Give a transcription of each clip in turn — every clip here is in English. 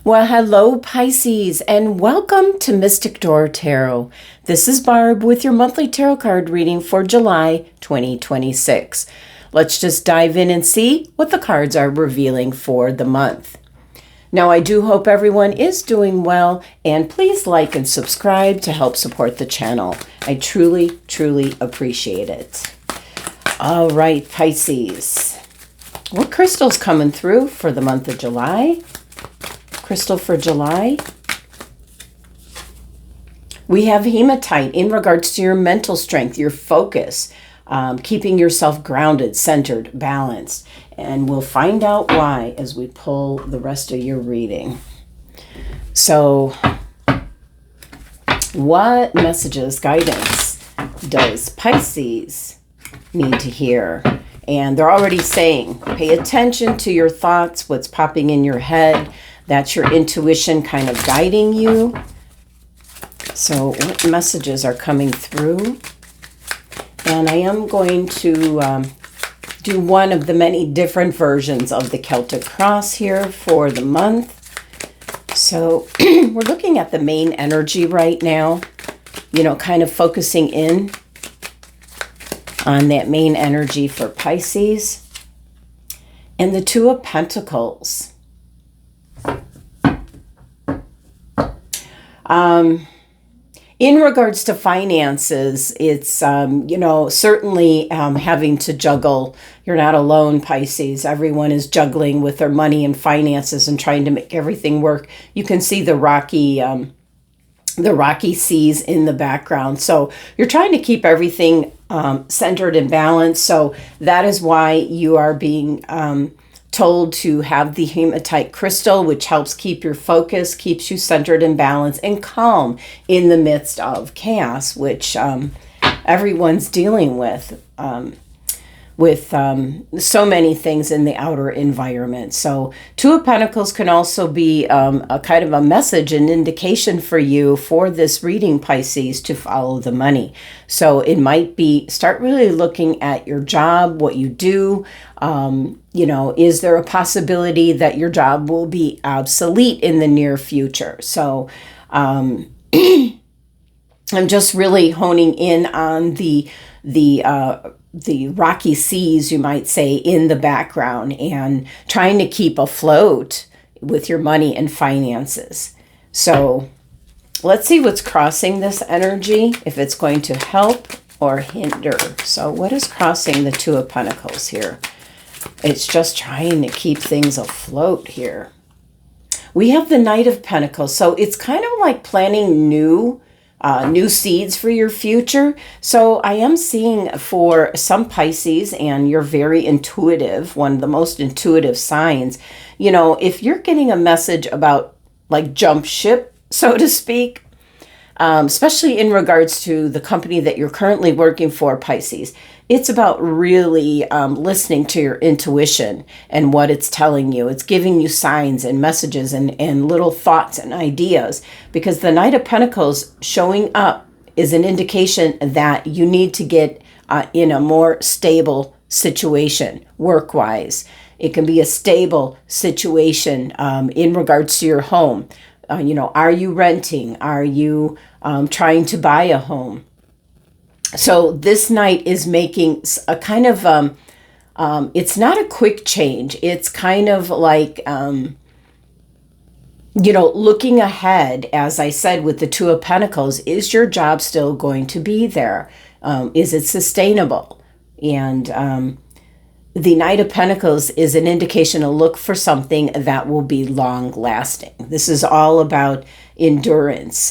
Well, hello, Pisces, and welcome to Mystic Door Tarot. This is Barb with your monthly tarot card reading for July 2026. Let's just dive in and see what the cards are revealing for the month. Now, I do hope everyone is doing well, and please like and subscribe to help support the channel. I truly, truly appreciate it. All right, Pisces. What crystal's coming through for the month of July? Crystal for July. We have hematite in regards to your mental strength, your focus, keeping yourself grounded, centered, balanced. And we'll find out why as we pull the rest of your reading. So, what messages, guidance does Pisces need to hear? And they're already saying, pay attention to your thoughts, what's popping in your head. That's your intuition kind of guiding you. So what messages are coming through? And I am going to do one of the many different versions of the Celtic Cross here for the month. So we're looking at the main energy right now, kind of focusing in on that main energy for Pisces. And the Two of Pentacles. In regards to finances, it's, certainly having to juggle. You're not alone, Pisces. Everyone is juggling with their money and finances and trying to make everything work. You can see the rocky seas in the background. So you're trying to keep everything centered and balanced. So that is why you are being told to have the hematite crystal, which helps keep your focus, keeps you centered and balanced and calm in the midst of chaos, which everyone's dealing with so many things in the outer environment. So Two of Pentacles can also be a kind of a message, an indication for you for this reading, Pisces, to follow the money. So it might be start really looking at your job, what you do. Is there a possibility that your job will be obsolete in the near future? So I'm just really honing in on the rocky seas, you might say, in the background and trying to keep afloat with your money and finances. So let's see what's crossing this energy, if it's going to help or hinder. So what is crossing the Two of Pentacles here? It's just trying to keep things afloat here. We have the Knight of Pentacles. So it's kind of like planting new seeds for your future. So I am seeing for some Pisces, and you're very intuitive, one of the most intuitive signs, if you're getting a message about like jump ship, so to speak, especially in regards to the company that you're currently working for, Pisces, it's about really listening to your intuition and what it's telling you. It's giving you signs and messages and little thoughts and ideas, because the Knight of Pentacles showing up is an indication that you need to get in a more stable situation work-wise. It can be a stable situation in regards to your home. Are you renting? Are you trying to buy a home? So this Knight is making a kind of, it's not a quick change. It's kind of like, looking ahead, as I said, with the Two of Pentacles. Is your job still going to be there? Is it sustainable? And the Knight of Pentacles is an indication to look for something that will be long lasting. This is all about endurance.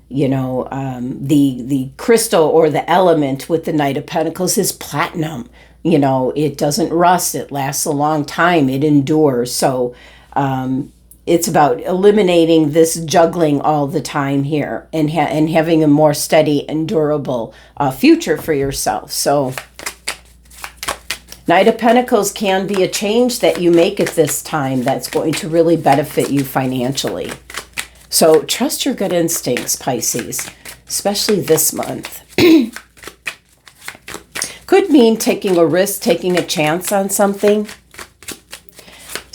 The crystal or the element with the Knight of Pentacles is platinum. It doesn't rust. It lasts a long time. It endures. So it's about eliminating this juggling all the time here and having a more steady and durable future for yourself. So Knight of Pentacles can be a change that you make at this time that's going to really benefit you financially. So trust your gut instincts, Pisces, especially this month. Could mean taking a risk, taking a chance on something.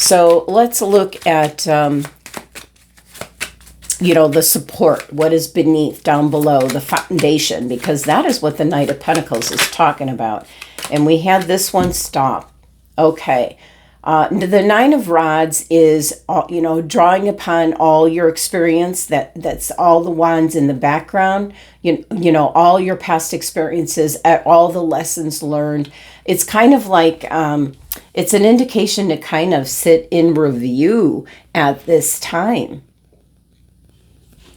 So let's look at you know, the support, what is beneath, down below, the foundation, because that is what the Knight of Pentacles is talking about. And we had this one stop. Okay. The Nine of Rods is, you know, drawing upon all your experience. That's all the wands in the background. You know, all your past experiences, all the lessons learned. It's kind of like, it's an indication to kind of sit in review at this time,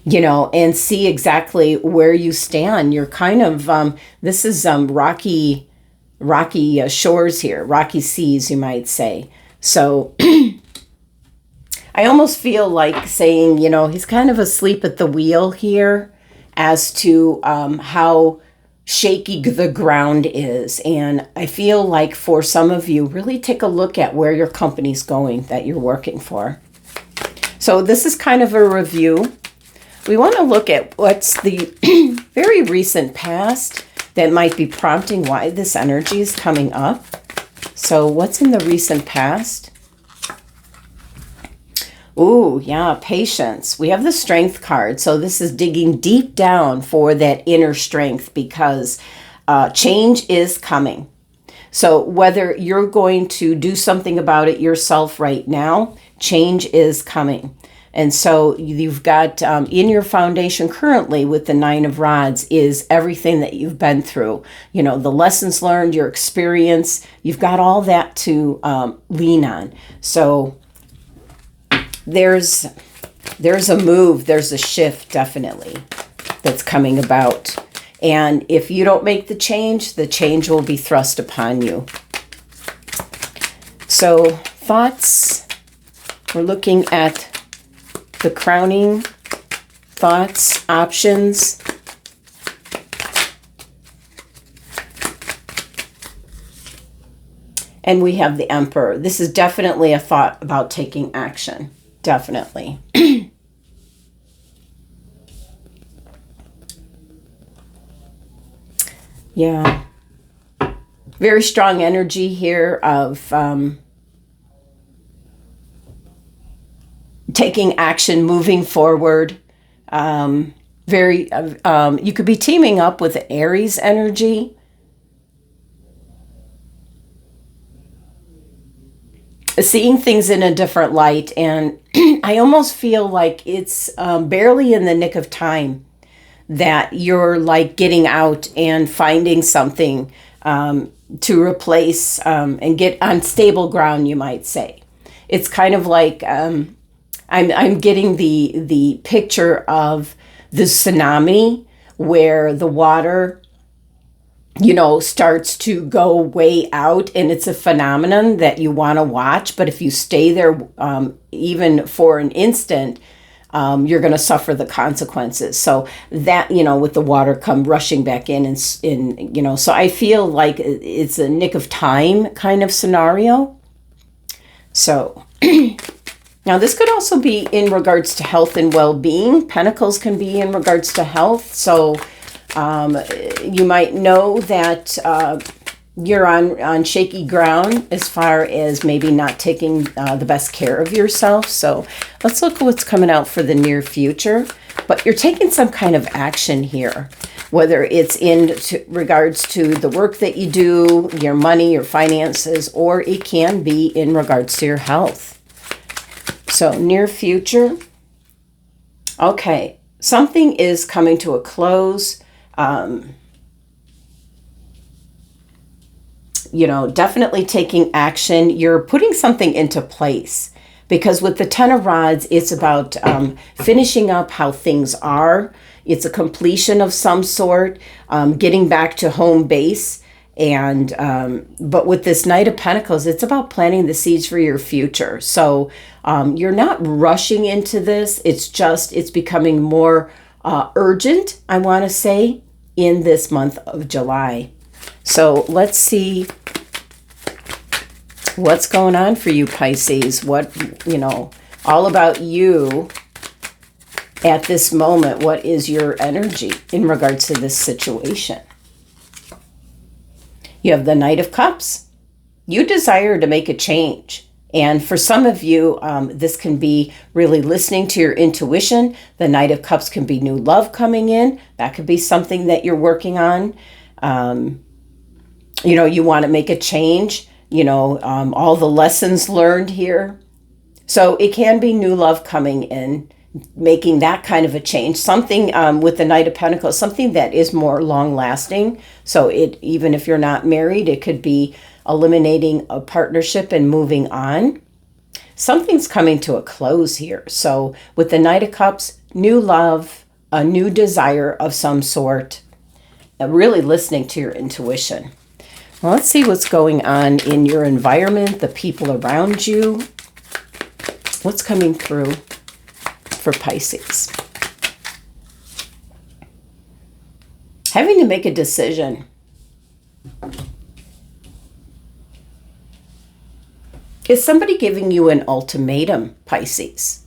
you know, and see exactly where you stand. You're kind of, this is rocky shores here, rocky seas, you might say. So I almost feel like saying, you know, he's kind of asleep at the wheel here as to how shaky the ground is. And I feel like for some of you, really take a look at where your company's going that you're working for. So this is kind of a review. We want to look at what's the very recent past that might be prompting why this energy is coming up. So what's in the recent past? Ooh, yeah, patience. We have the Strength card. So this is digging deep down for that inner strength because change is coming. So whether you're going to do something about it yourself right now, change is coming. And so you've got in your foundation currently with the Nine of Rods is everything that you've been through. You know, the lessons learned, your experience, you've got all that to lean on. So there's a move, there's a shift definitely that's coming about. And if you don't make the change will be thrust upon you. So thoughts, we're looking at the crowning, thoughts, options. And we have the Emperor. This is definitely a thought about taking action. Definitely. Yeah. Very strong energy here of taking action, moving forward. You could be teaming up with Aries energy. Seeing things in a different light. And I almost feel like it's barely in the nick of time that you're like getting out and finding something to replace and get on stable ground, you might say. It's kind of like I'm getting the picture of the tsunami where the water, you know, starts to go way out, and it's a phenomenon that you want to watch. But if you stay there even for an instant, you're going to suffer the consequences. So that, you know, with the water come rushing back in and you know, so I feel like it's a nick of time kind of scenario. So now this could also be in regards to health and well-being. Pentacles can be in regards to health. So you might know that you're on shaky ground as far as maybe not taking the best care of yourself. So let's look at what's coming out for the near future. But you're taking some kind of action here, whether it's in regards to the work that you do, your money, your finances, or it can be in regards to your health. So near future. Okay, something is coming to a close. You know, definitely taking action. You're putting something into place because with the Ten of Rods, it's about finishing up how things are. It's a completion of some sort, getting back to home base. And but with this Knight of Pentacles, it's about planting the seeds for your future. So you're not rushing into this. It's becoming more urgent, I want to say, in this month of July. So let's see what's going on for you, Pisces. What, you know, all about you at this moment. What is your energy in regards to this situation? You have the Knight of Cups. You desire to make a change. And for some of you, this can be really listening to your intuition. The Knight of Cups can be new love coming in. That could be something that you're working on. You want to make a change, all the lessons learned here. So it can be new love coming in, making that kind of a change. Something with the Knight of Pentacles, something that is more long lasting. So even if you're not married, it could be eliminating a partnership and moving on. Something's coming to a close here. So with the Knight of Cups, new love, a new desire of some sort, really listening to your intuition. Well, let's see what's going on in your environment, the people around you. What's coming through for Pisces? Having to make a decision. Is somebody giving you an ultimatum, Pisces?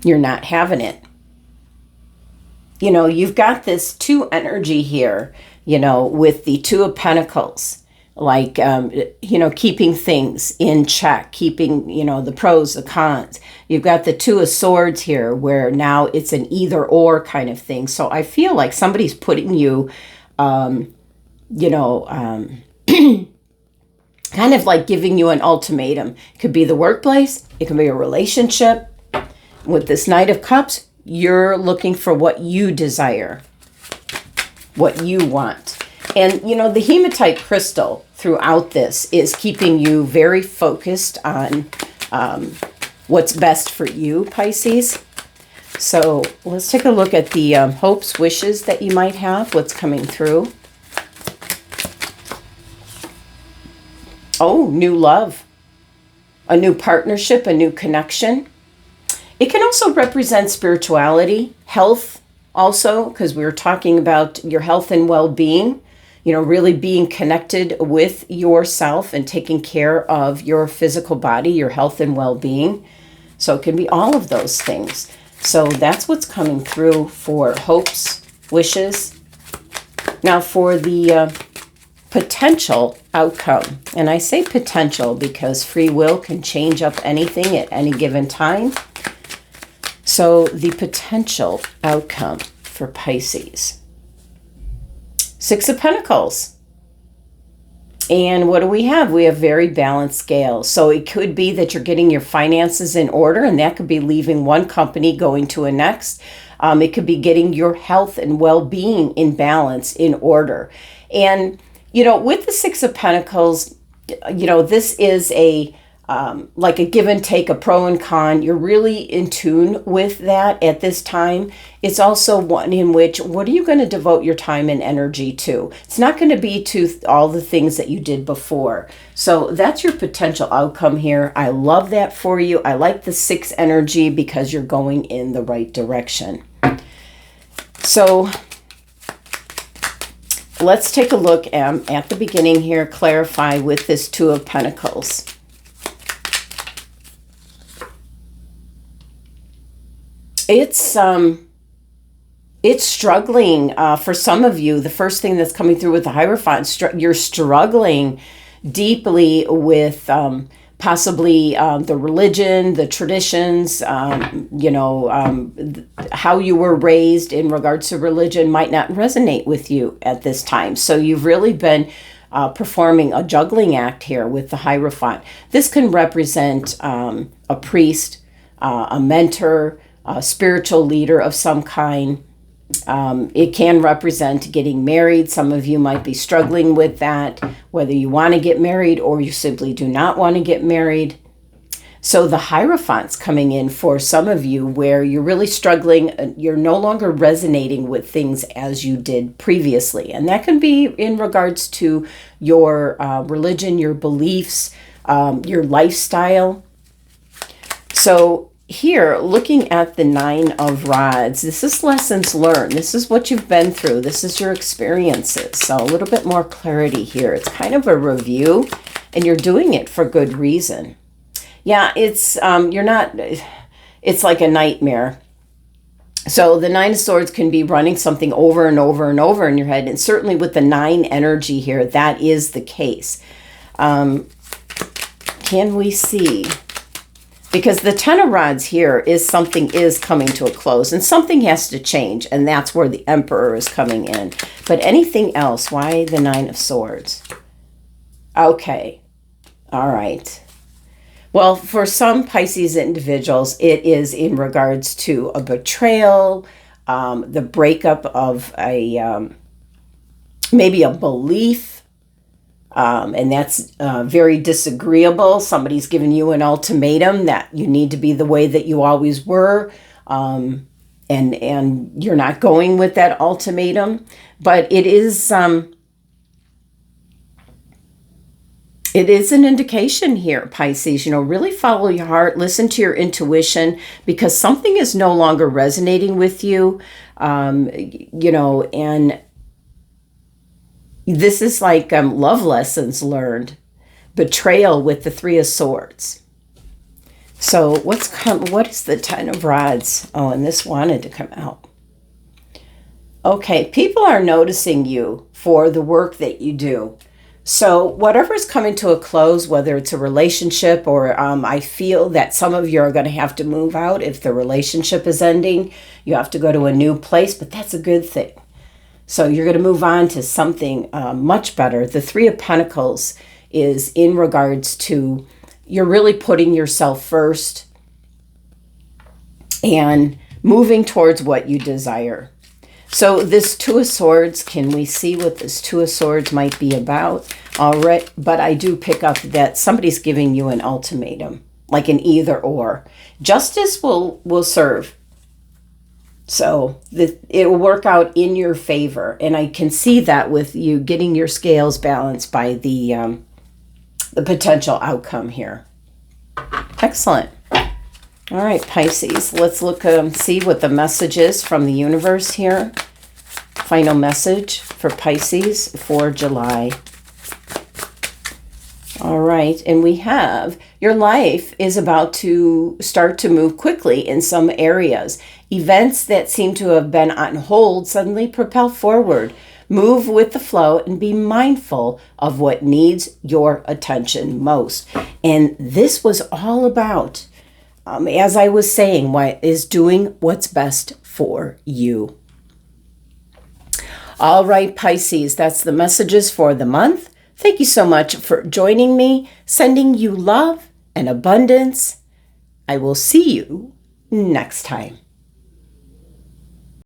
You're not having it. You've got this 2 energy here, with the 2 of Pentacles, like, keeping things in check, keeping, the pros, the cons. You've got the 2 of Swords here, where now it's an either or kind of thing. So I feel like somebody's putting you, kind of like giving you an ultimatum. It could be the workplace. It can be a relationship. With this Knight of Cups, you're looking for what you desire, what you want. And, the hematite crystal throughout this is keeping you very focused on what's best for you, Pisces. So let's take a look at the hopes, wishes that you might have, what's coming through. Oh, new love, a new partnership, a new connection. It can also represent spirituality, health also, because we were talking about your health and well-being, really being connected with yourself and taking care of your physical body, your health and well-being. So it can be all of those things. So that's what's coming through for hopes, wishes. Now for the potential outcome. And I say potential because free will can change up anything at any given time. So the potential outcome for Pisces. 6 of Pentacles. And what do we have? We have very balanced scales. So it could be that you're getting your finances in order, and that could be leaving one company, going to a next. It could be getting your health and well-being in balance, in order. And with the 6 of Pentacles, this is like a give and take, a pro and con. You're really in tune with that at this time. It's also one in which, what are you going to devote your time and energy to? It's not going to be to all the things that you did before. So that's your potential outcome here. I love that for you. I like the 6 energy because you're going in the right direction. So let's take a look at the beginning here, clarify with this 2 of Pentacles. It's struggling for some of you. The first thing that's coming through with the Hierophant, you're struggling deeply with possibly the religion, the traditions, how you were raised in regards to religion might not resonate with you at this time. So you've really been performing a juggling act here with the Hierophant. This can represent a priest, a mentor, a spiritual leader of some kind. It can represent getting married. Some of you might be struggling with that, whether you want to get married or you simply do not want to get married. So the Hierophant's coming in for some of you where you're really struggling. You're no longer resonating with things as you did previously. And that can be in regards to your religion, your beliefs, your lifestyle. So here, looking at the 9 of Rods, this is lessons learned. This is what you've been through. This is your experiences. So a little bit more clarity here. It's kind of a review, and you're doing it for good reason. Yeah, it's it's like a nightmare. So the 9 of Swords can be running something over and over and over in your head. And certainly with the 9 energy here, that is the case. can we see? Because the Ten of Rods here is something is coming to a close and something has to change. And that's where the Emperor is coming in. But anything else? Why the Nine of Swords? Okay. All right. Well, for some Pisces individuals, it is in regards to a betrayal, the breakup of a maybe a belief, and that's very disagreeable. Somebody's given you an ultimatum that you need to be the way that you always were, and you're not going with that ultimatum. But it is an indication here, Pisces. Really follow your heart, listen to your intuition, because something is no longer resonating with you, and this is like love lessons learned, betrayal with the Three of Swords. So what is the Ten of Rods? Oh, and this wanted to come out. Okay, people are noticing you for the work that you do. So whatever's coming to a close, whether it's a relationship or I feel that some of you are going to have to move out. If the relationship is ending, you have to go to a new place, but that's a good thing. So you're going to move on to something much better. The Three of Pentacles is in regards to you're really putting yourself first and moving towards what you desire. So this Two of Swords, can we see what this Two of Swords might be about? All right, but I do pick up that somebody's giving you an ultimatum, like an either or. Justice will serve. So it will work out in your favor. And I can see that with you getting your scales balanced by the potential outcome here. Excellent. All right, Pisces, let's look see what the message is from the universe here. Final message for Pisces for July. All right, and we have your life is about to start to move quickly in some areas. Events that seem to have been on hold suddenly propel forward. Move with the flow and be mindful of what needs your attention most. And this was all about, as I was saying, is doing what's best for you. All right, Pisces, that's the messages for the month. Thank you so much for joining me, sending you love and abundance. I will see you next time.